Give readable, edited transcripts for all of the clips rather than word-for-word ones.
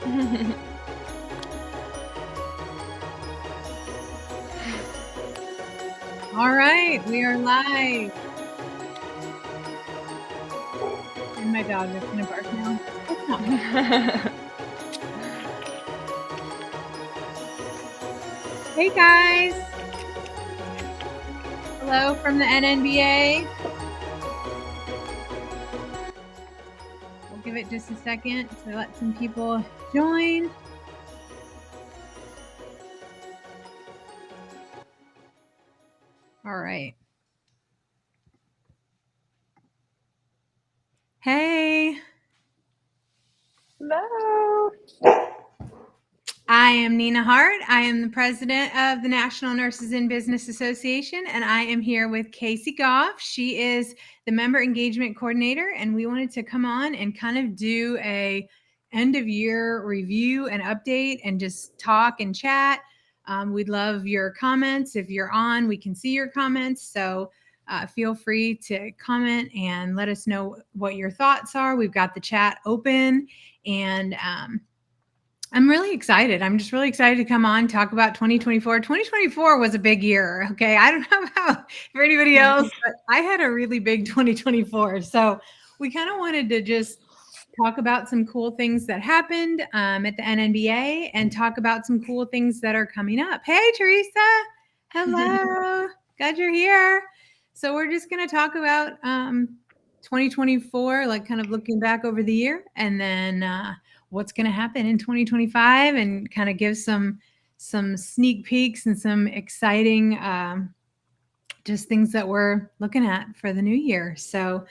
All right, we are live. And my dog is gonna bark now. It's not me. Hey guys. Hello from the NNBA. We'll give it just a second to let some people join. All right. Hey. Hello. I am Nina Hart. I am the president of the National Nurses in Business Association, and I am here with Casey Goff. She is the member engagement coordinator, and we wanted to come on and kind of do a end of year review and update and just talk and chat. We'd love your comments. If you're on, we can see your comments. So feel free to comment and let us know what your thoughts are. We've got the chat open, and I'm really excited. I'm just really excited to come on, talk about 2024. 2024 was a big year. Okay. I don't know how for anybody else, but I had a really big 2024. So we kind of wanted to just talk about some cool things that happened at the NNBA and talk about some cool things that are coming up. Hey, Teresa. Hello. Glad you're here. So we're just going to talk about 2024, like kind of looking back over the year, and then what's going to happen in 2025, and kind of give some sneak peeks and some exciting just things that we're looking at for the new year. So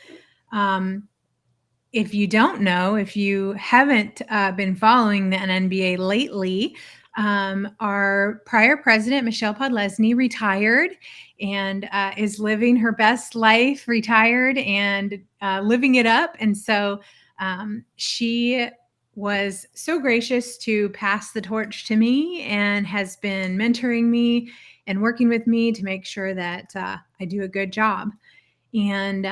if you don't know, if you haven't been following the NNBA lately, our prior president, Michelle Podlesny, retired and is living her best life, retired and living it up. And so she was so gracious to pass the torch to me and has been mentoring me and working with me to make sure that I do a good job. And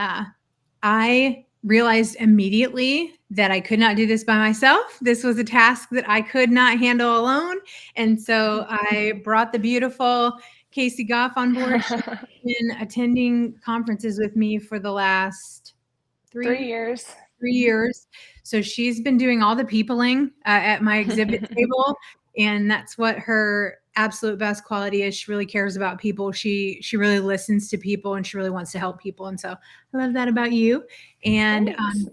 I realized immediately that I could not do this by myself. This was a task that I could not handle alone. And so I brought the beautiful Casey Goff on board. She's been attending conferences with me for the last 3 years. 3 years. So she's been doing all the peopling at my exhibit table, and that's what her absolute best quality is. She really cares about people. She really listens to people, and she really wants to help people. And so I love that about you. And that's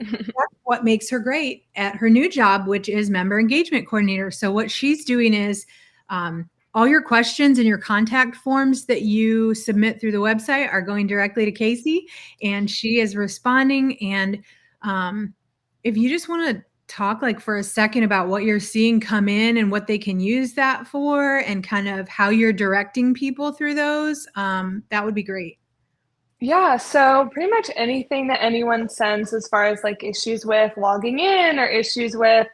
what makes her great at her new job, which is member engagement coordinator. So what she's doing is all your questions and your contact forms that you submit through the website are going directly to Casey, and she is responding. And if you just want to talk like for a second about what you're seeing come in and what they can use that for, and kind of how you're directing people through those, that would be great. Yeah, so pretty much anything that anyone sends as far as like issues with logging in or issues with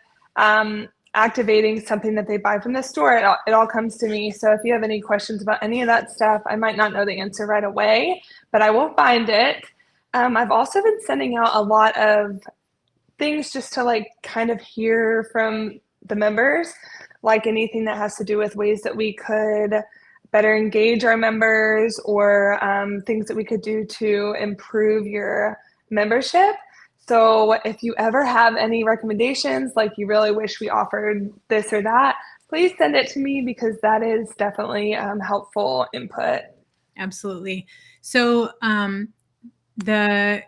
activating something that they buy from the store, it all comes to me. So if you have any questions about any of that stuff, I might not know the answer right away, but I will find it. I've also been sending out a lot of things just to like kind of hear from the members, like anything that has to do with ways that we could better engage our members, or things that we could do to improve your membership. So if you ever have any recommendations, like you really wish we offered this or that, please send it to me, because that is definitely helpful input. Absolutely. So the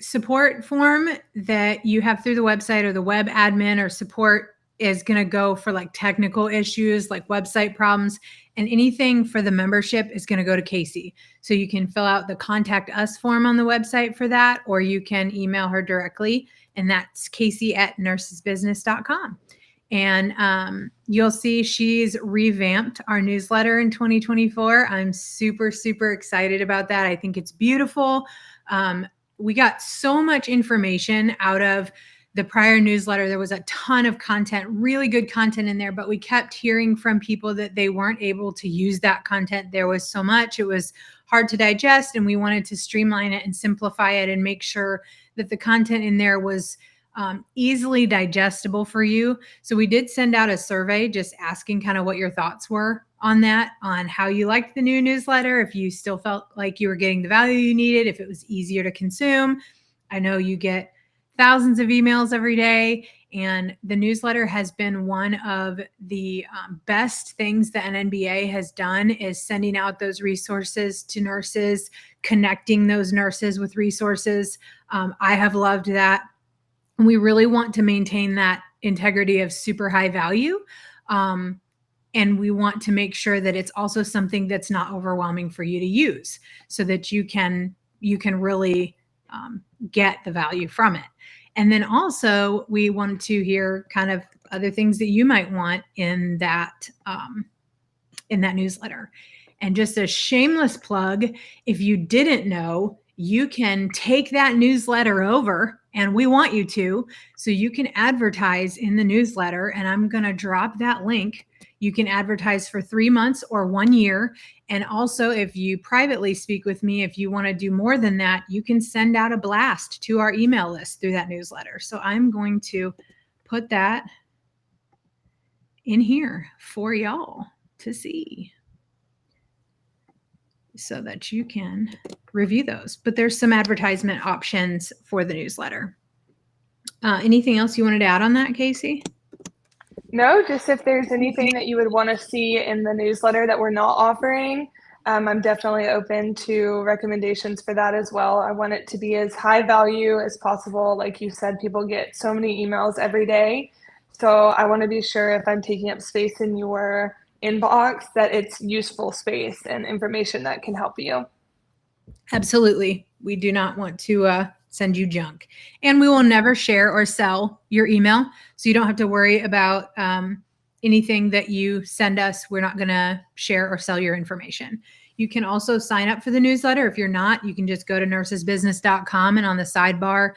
support form that you have through the website, or the web admin or support, is going to go for like technical issues like website problems, and anything for the membership is going to go to Casey. So you can fill out the contact us form on the website for that, or you can email her directly, and that's casey@nursesbusiness.com. And you'll see she's revamped our newsletter in 2024. I'm super, super excited about that. I think it's beautiful. We got so much information out of the prior newsletter. There was a ton of content, really good content in there, but we kept hearing from people that they weren't able to use that content. There was so much, it was hard to digest, and we wanted to streamline it and simplify it and make sure that the content in there was easily digestible for you. So we did send out a survey just asking kind of what your thoughts were on that, on how you liked the new newsletter, if you still felt like you were getting the value you needed, if it was easier to consume. I know you get thousands of emails every day, and the newsletter has been one of the best things the NNBA has done, is sending out those resources to nurses, connecting those nurses with resources. I have loved that. We really want to maintain that integrity of super high value. And we want to make sure that it's also something that's not overwhelming for you to use, so that you can really get the value from it. And then also we want to hear kind of other things that you might want in that newsletter. And just a shameless plug, if you didn't know, you can take that newsletter over, and we want you to, so you can advertise in the newsletter. And I'm going to drop that link. You can advertise for 3 months or 1 year. And also, if you privately speak with me, if you want to do more than that, you can send out a blast to our email list through that newsletter. So I'm going to put that in here for y'all to see, so that you can review those. But there's some advertisement options for the newsletter. Anything else you wanted to add on that, Casey? No, just if there's anything that you would want to see in the newsletter that we're not offering, I'm definitely open to recommendations for that as well. I want it to be as high value as possible. Like you said, people get so many emails every day. So I want to be sure if I'm taking up space in your inbox that it's useful space and information that can help you. Absolutely. We do not want to send you junk. And we will never share or sell your email. So you don't have to worry about anything that you send us. We're not going to share or sell your information. You can also sign up for the newsletter. If you're not, you can just go to nursesbusiness.com, and on the sidebar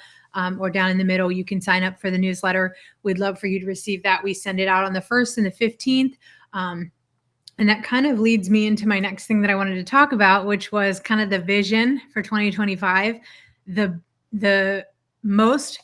or down in the middle, you can sign up for the newsletter. We'd love for you to receive that. We send it out on the 1st and the 15th. And that kind of leads me into my next thing that I wanted to talk about, which was kind of the vision for 2025. The most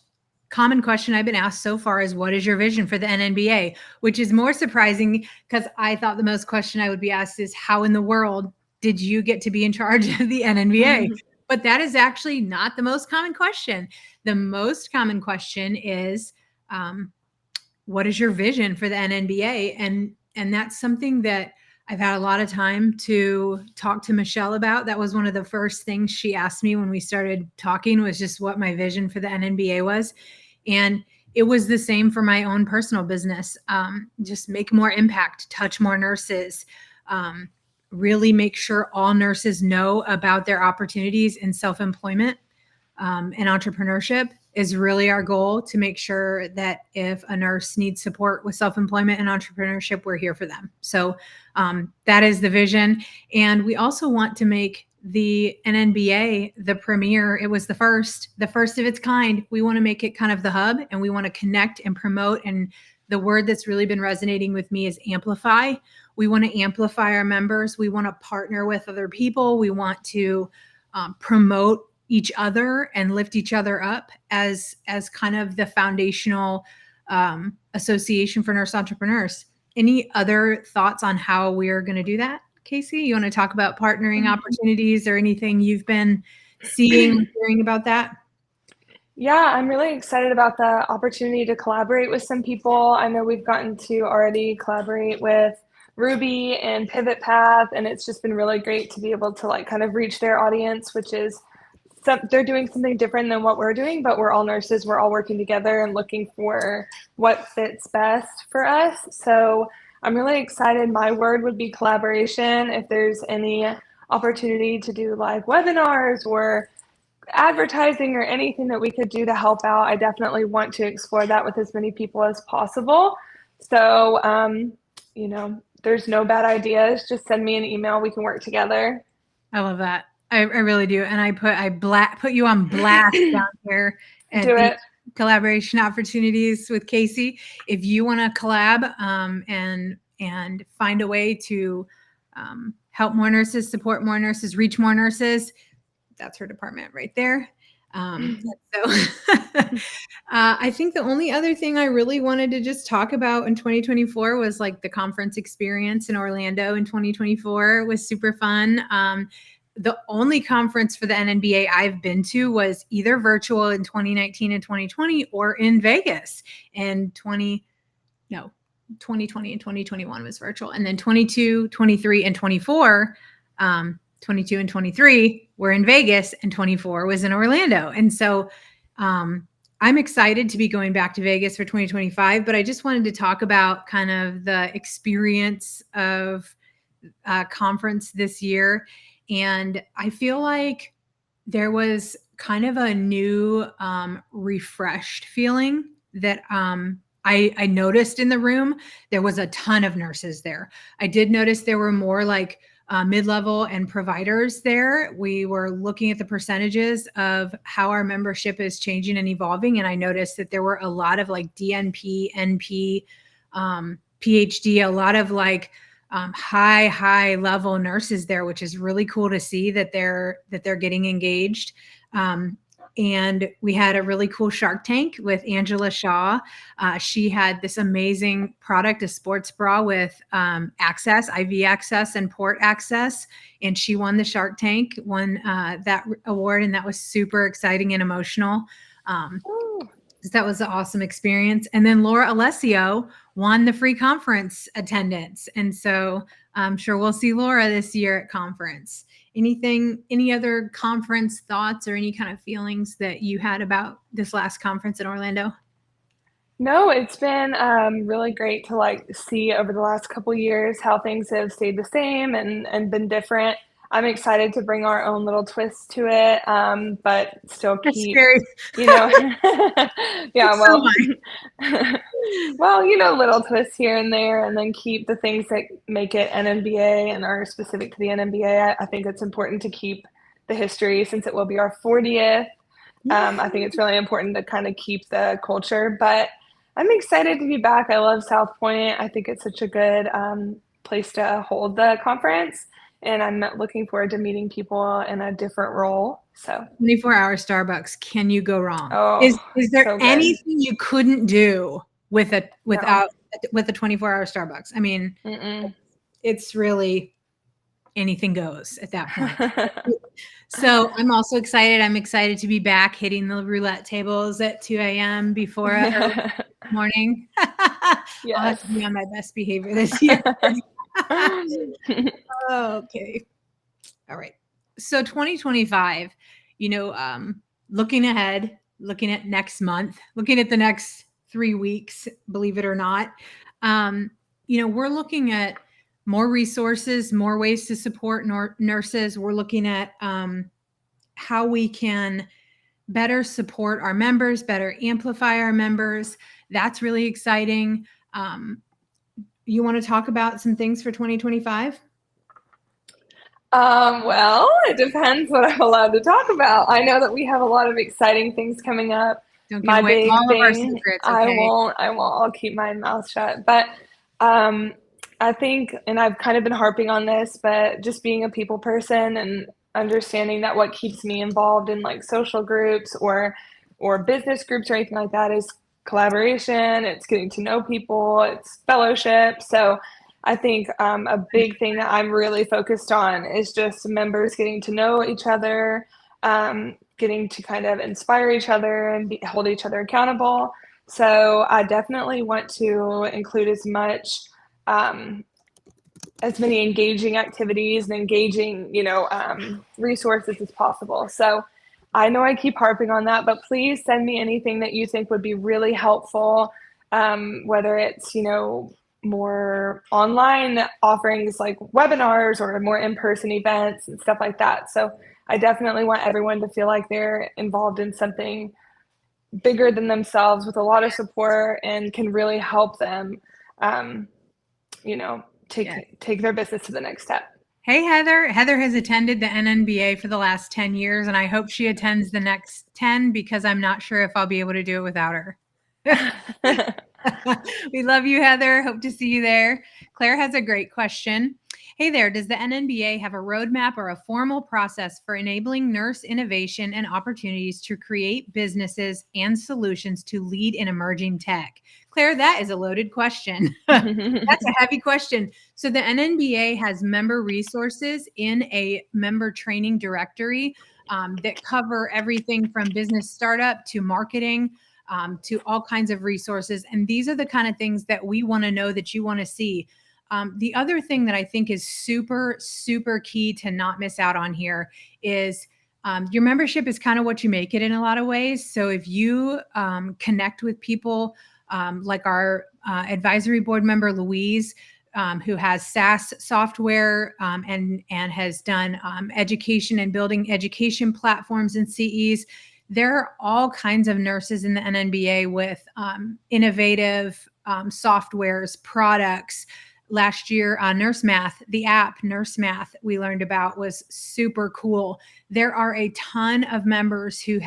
common question I've been asked so far is, what is your vision for the NNBA? Which is more surprising, because I thought the most question I would be asked is, how in the world did you get to be in charge of the NNBA? But that is actually not the most common question. The most common question is, what is your vision for the NNBA? And that's something that I've had a lot of time to talk to Michelle about. That was one of the first things she asked me when we started talking, was just what my vision for the NNBA was. And it was the same for my own personal business. Just make more impact, touch more nurses, really make sure all nurses know about their opportunities in self-employment and entrepreneurship is really our goal, to make sure that if a nurse needs support with self-employment and entrepreneurship, we're here for them. So that is the vision. And we also want to make the NNBA the premier. It was the first of its kind. We want to make it kind of the hub, and we want to connect and promote. And the word that's really been resonating with me is amplify. We want to amplify our members. We want to partner with other people. We want to promote each other and lift each other up as kind of the foundational association for nurse entrepreneurs. Any other thoughts on how we're going to do that, Casey? You want to talk about partnering opportunities, or anything you've been seeing or hearing about that? Yeah, I'm really excited about the opportunity to collaborate with some people. I know we've gotten to already collaborate with Ruby and Pivot Path, and it's just been really great to be able to like kind of reach their audience, which is they're doing something different than what we're doing, but we're all nurses. We're all working together and looking for what fits best for us. So I'm really excited. My word would be collaboration. If there's any opportunity to do live webinars or advertising or anything that we could do to help out, I definitely want to explore that with as many people as possible. So, there's no bad ideas. Just send me an email. We can work together. I love that. I really do. And I put you on blast down here at Do it. Collaboration opportunities with Casey. If you want to collab and find a way to help more nurses, support more nurses, reach more nurses, that's her department right there. So I think the only other thing I really wanted to just talk about in 2024 was like the conference experience in Orlando in 2024 was super fun. The only conference for the NNBA I've been to was either virtual in 2019 and 2020 or in Vegas in 2020 and 2021 was virtual. And then 22, 23, and 24, 22 and 23 were in Vegas and 24 was in Orlando. And so I'm excited to be going back to Vegas for 2025, but I just wanted to talk about kind of the experience of conference this year. And I feel like there was kind of a new refreshed feeling that I noticed in the room. There was a ton of nurses there. I did notice there were more like mid-level and providers there. We were looking at the percentages of how our membership is changing and evolving. And I noticed that there were a lot of like DNP, NP, PhD, a lot of like high level nurses there, which is really cool to see that they're getting engaged. And we had a really cool Shark Tank with Angela Shaw. She had this amazing product, a sports bra with access, IV access and port access. And she won the Shark Tank, won that award. And that was super exciting and emotional. That was an awesome experience. And then Laura Alessio won the free conference attendance. And so I'm sure we'll see Laura this year at conference. Any other conference thoughts or any kind of feelings that you had about this last conference in Orlando? No, it's been really great to like see over the last couple years how things have stayed the same and been different. I'm excited to bring our own little twist to it, but still That's keep, scary. yeah, So well, little twists here and there, and then keep the things that make it NNBA and are specific to the NNBA. I think it's important to keep the history since it will be our 40th. I think it's really important to kind of keep the culture, but I'm excited to be back. I love South Point. I think it's such a good place to hold the conference, and I'm looking forward to meeting people in a different role. So 24-hour Starbucks. Can you go wrong? Oh, Is there so good. anything you couldn't do with a No. with a 24-hour Starbucks? I mean, it's really anything goes at that point. So I'm also excited. I'm excited to be back hitting the roulette tables at 2 a.m. before early morning. I'll have to be on my best behavior this year. Okay. All right. So 2025, looking ahead, looking at next month, looking at the next 3 weeks, believe it or not, we're looking at more resources, more ways to support nurses. We're looking at how we can better support our members, better amplify our members. That's really exciting. You want to talk about some things for 2025? Well, it depends what I'm allowed to talk about. I know that we have a lot of exciting things coming up. Don't give My away big all of our thing, secrets. I Okay. won't. I'll keep my mouth shut. But I think, and I've kind of been harping on this, but just being a people person and understanding that what keeps me involved in like social groups or business groups or anything like that is collaboration. It's getting to know people. It's fellowship. So I think a big thing that I'm really focused on is just members getting to know each other, getting to kind of inspire each other and hold each other accountable. So I definitely want to include as many engaging activities and engaging, resources as possible. So I know I keep harping on that, but please send me anything that you think would be really helpful, whether it's, more online offerings like webinars or more in-person events and stuff like that. So I definitely want everyone to feel like they're involved in something bigger than themselves with a lot of support and can really help them, take their business to the next step. Hey, Heather. Heather has attended the NNBA for the last 10 years, and I hope she attends the next 10 because I'm not sure if I'll be able to do it without her. We love you, Heather. Hope to see you there. Claire has a great question. Hey there, does the NNBA have a roadmap or a formal process for enabling nurse innovation and opportunities to create businesses and solutions to lead in emerging tech? Claire, that is a loaded question. That's a heavy question. So the NNBA has member resources in a member training directory that cover everything from business startup to marketing. To all kinds of resources. And these are the kind of things that we want to know that you want to see. The other thing that I think is super, super key to not miss out on here is your membership is kind of what you make it in a lot of ways. So if you connect with people like our advisory board member, Louise, who has SaaS software and has done education and building education platforms and CEs, there are all kinds of nurses in the NNBA with innovative softwares, products. Last year, Nurse Math, the app Nurse Math we learned about was super cool. There are a ton of members who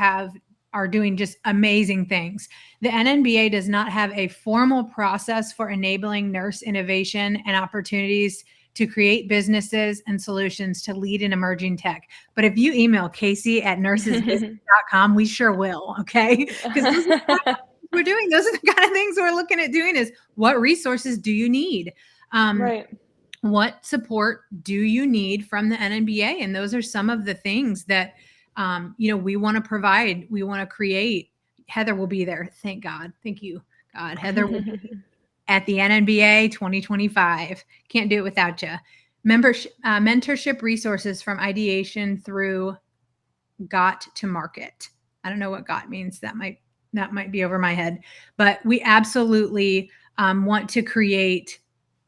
are doing just amazing things. The NNBA does not have a formal process for enabling nurse innovation and opportunities to create businesses and solutions to lead in emerging tech. But if you email Casey@nursesbusiness.com, we sure will, okay? Because we're doing, those are the kind of things we're looking at doing is what resources do you need? Right. What support do you need from the NNBA? And those are some of the things that, we want to provide. We want to create. Heather will be there. Thank God. Thank you, God. Heather will be at the NNBA 2025. Can't do it without you. Mentorship resources from ideation through got to market. I don't know what got means. That might be over my head, but we absolutely want to create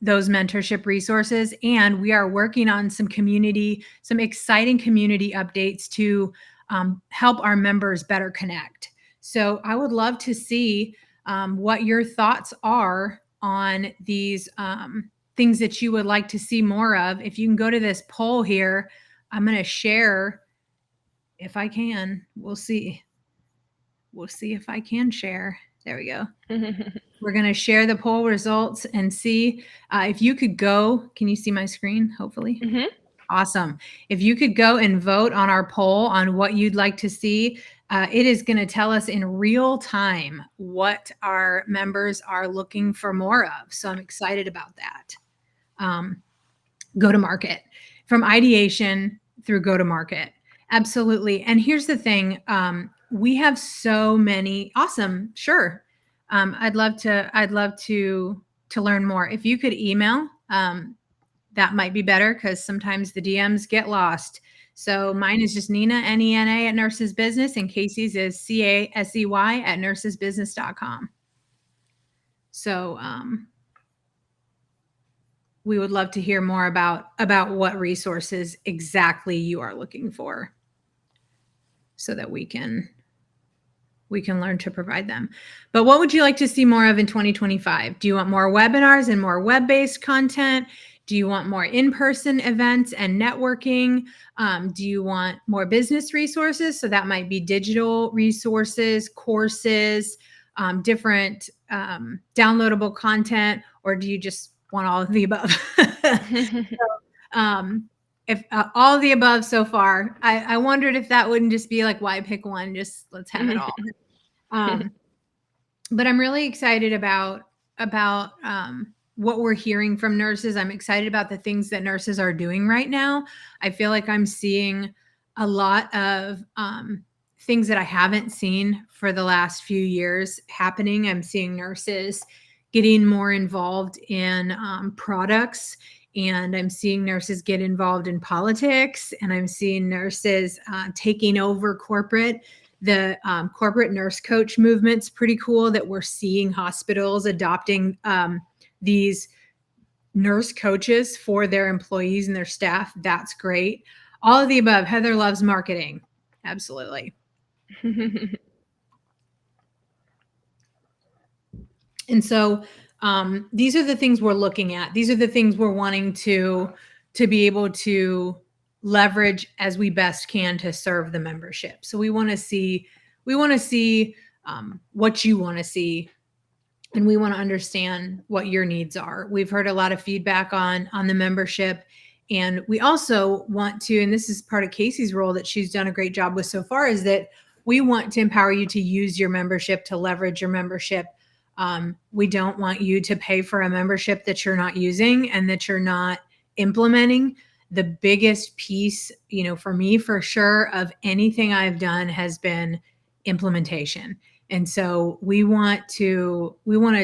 those mentorship resources. And we are working on some exciting community updates to help our members better connect. So I would love to see what your thoughts are on these things that you would like to see more of. If you can go to this poll here, I'm going to share if I can. We'll see. We'll see if I can share. There we go. We're going to share the poll results and see if you could go. Can you see my screen? Hopefully. Mm-hmm. Awesome. If you could go and vote on our poll on what you'd like to see, it is going to tell us in real time what our members are looking for more of. So I'm excited about that. Go to market, from ideation through go to market. Absolutely. And here's the thing. We have so many. Awesome. Sure. I'd love to learn more. If you could email, that might be better because sometimes the DMs get lost. So mine is just Nina, Nena at Nurses Business, and Casey's is CASEY at nursesbusiness.com. So we would love to hear more about what resources exactly you are looking for so that we can learn to provide them. But what would you like to see more of in 2025? Do you want more webinars and more web-based content? Do you want more in-person events and networking? Do you want more business resources? So that might be digital resources, courses, different downloadable content, or do you just want all of the above? If all of the above so far, I wondered if that wouldn't just be like, why pick one? Just let's have it all. But I'm really excited about what we're hearing from nurses. I'm excited about the things that nurses are doing right now. I feel like I'm seeing a lot of things that I haven't seen for the last few years happening. I'm seeing nurses getting more involved in products, and I'm seeing nurses get involved in politics, and I'm seeing nurses taking over corporate. The corporate nurse coach movement's pretty cool that we're seeing hospitals adopting these nurse coaches for their employees and their staff. That's great. All of the above. Heather loves marketing. Absolutely. And so these are the things we're looking at. These are the things we're wanting to be able to leverage as we best can to serve the membership. So we want to see what you want to see and we want to understand what your needs are. We've heard a lot of feedback on the membership, and we also want to, and this is part of Casey's role that she's done a great job with so far, is that we want to empower you to use your membership, to leverage your membership. We don't want you to pay for a membership that you're not using and that you're not implementing. The biggest piece, for me, for sure, of anything I've done has been implementation. And so we want to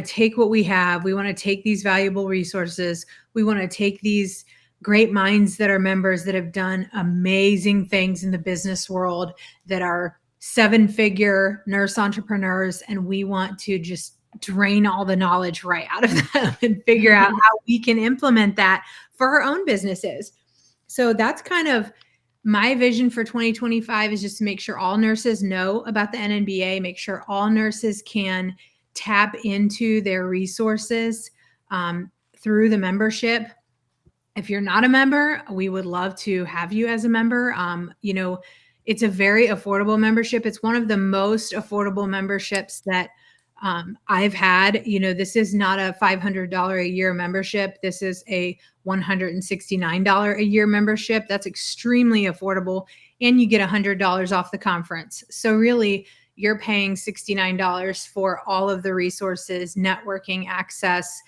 take what we have. We want to take these valuable resources. We want to take these great minds that are members that have done amazing things in the business world, that are 7-figure nurse entrepreneurs, and we want to just drain all the knowledge right out of them and figure out how we can implement that for our own businesses. So that's kind of my vision for 2025, is just to make sure all nurses know about the NNBA, make sure all nurses can tap into their resources through the membership. If you're not a member, we would love to have you as a member. It's a very affordable membership. It's one of the most affordable memberships that I've had. This is not a $500 a year membership. This is a $169 a year membership. That's extremely affordable. And you get $100 off the conference. So really, you're paying $69 for all of the resources, networking access,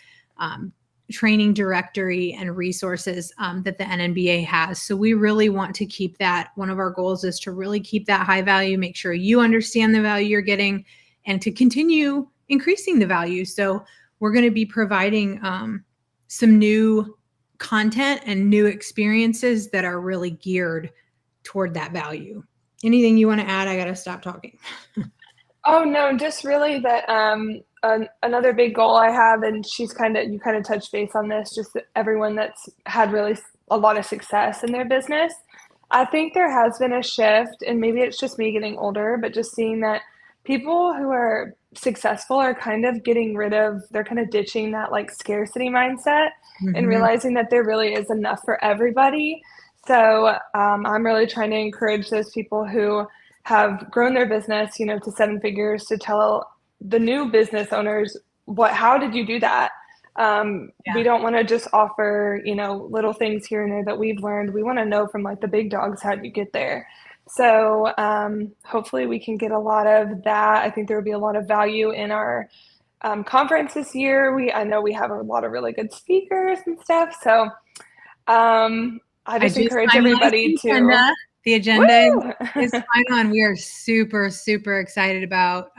training directory, and resources that the NNBA has. So we really want to keep that. One of our goals is to really keep that high value, make sure you understand the value you're getting, and to continue increasing the value. So we're going to be providing some new content and new experiences that are really geared toward that value. Anything you want to add? I got to stop talking. Oh no, just really that another big goal I have, and you kind of touched base on this, just that everyone that's had really a lot of success in their business. I think there has been a shift, and maybe it's just me getting older, but just seeing that people who are successful are they're kind of ditching that like scarcity mindset and realizing that there really is enough for everybody. So I'm really trying to encourage those people who have grown their business, to 7 figures, to tell the new business owners, how did you do that? We don't want to just offer, little things here and there that we've learned. We want to know from like the big dogs, how did you get there? So hopefully we can get a lot of that. I think there will be a lot of value in our conference this year. I know we have a lot of really good speakers and stuff. So I just encourage everybody to. The agenda is fine on. We are super, super excited about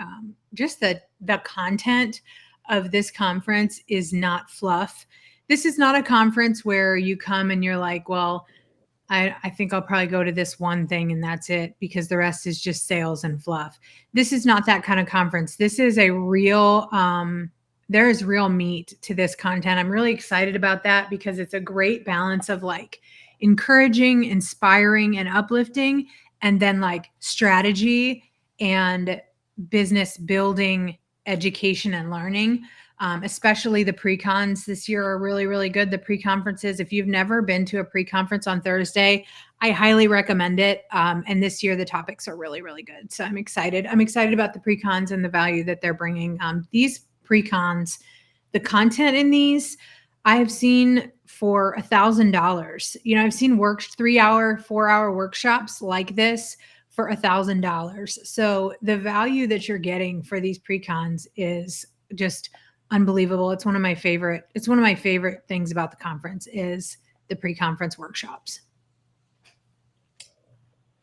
just the content of this conference is not fluff. This is not a conference where you come and you're like, well, I think I'll probably go to this one thing and that's it, because the rest is just sales and fluff. This is not that kind of conference. This is a real, there is real meat to this content. I'm really excited about that, because it's a great balance of like encouraging, inspiring, and uplifting, and then like strategy and business building, education and learning. Especially the pre-cons this year are really, really good. The pre-conferences, if you've never been to a pre-conference on Thursday, I highly recommend it. And this year the topics are really, really good. So I'm excited. I'm excited about the pre-cons and the value that they're bringing. These pre-cons, the content in these, I have seen for $1,000. I've seen 3-hour, 4-hour workshops like this for $1,000. So the value that you're getting for these pre-cons is just unbelievable. It's one of my favorite things about the conference is the pre-conference workshops.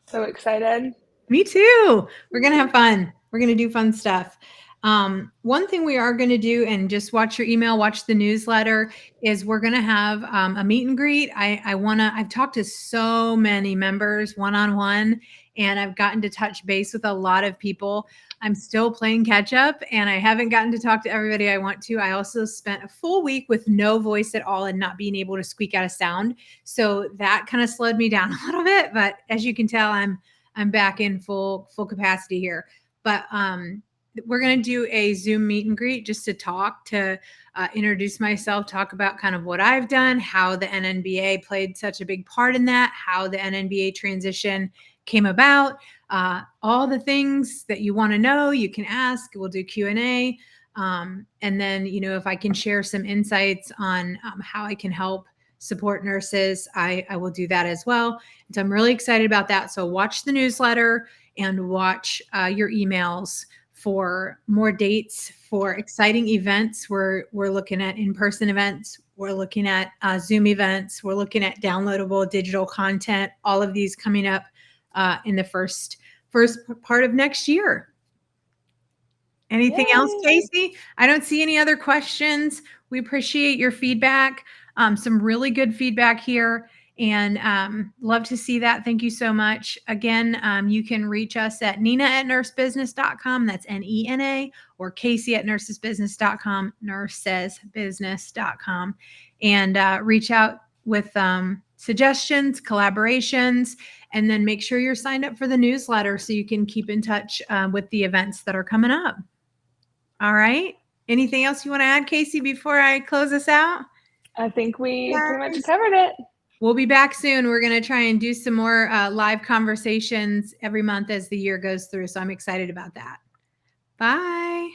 So excited. Me too. We're going to have fun. We're going to do fun stuff. One thing we are going to do, and just watch your email, watch the newsletter, is we're going to have a meet and greet. I've talked to so many members one-on-one, and I've gotten to touch base with a lot of people. I'm still playing catch up, and I haven't gotten to talk to everybody I want to. I also spent a full week with no voice at all and not being able to squeak out a sound. So that kind of slowed me down a little bit, but as you can tell, I'm back in full capacity here. But we're going to do a Zoom meet and greet just to talk, to introduce myself, talk about kind of what I've done, how the NNBA played such a big part in that, how the NNBA transition came about, all the things that you want to know, you can ask. We'll do Q&A. And then, if I can share some insights on how I can help support nurses, I will do that as well. And so I'm really excited about that. So watch the newsletter and watch your emails for more dates for exciting events. We're looking at in-person events. We're looking at Zoom events. We're looking at downloadable digital content. All of these coming up in the first part of next year. Anything else, Casey? I don't see any other questions. We appreciate your feedback. Some really good feedback here, and love to see that. Thank you so much. Again, you can reach us at nina@nursebusiness.com. That's NENA, or Casey@nursesbusiness.com, nursesbusiness.com, and reach out with suggestions, collaborations, and then make sure you're signed up for the newsletter so you can keep in touch with the events that are coming up. All right. Anything else you want to add, Casey, before I close this out? I think we pretty much covered it. We'll be back soon. We're going to try and do some more live conversations every month as the year goes through. So I'm excited about that. Bye.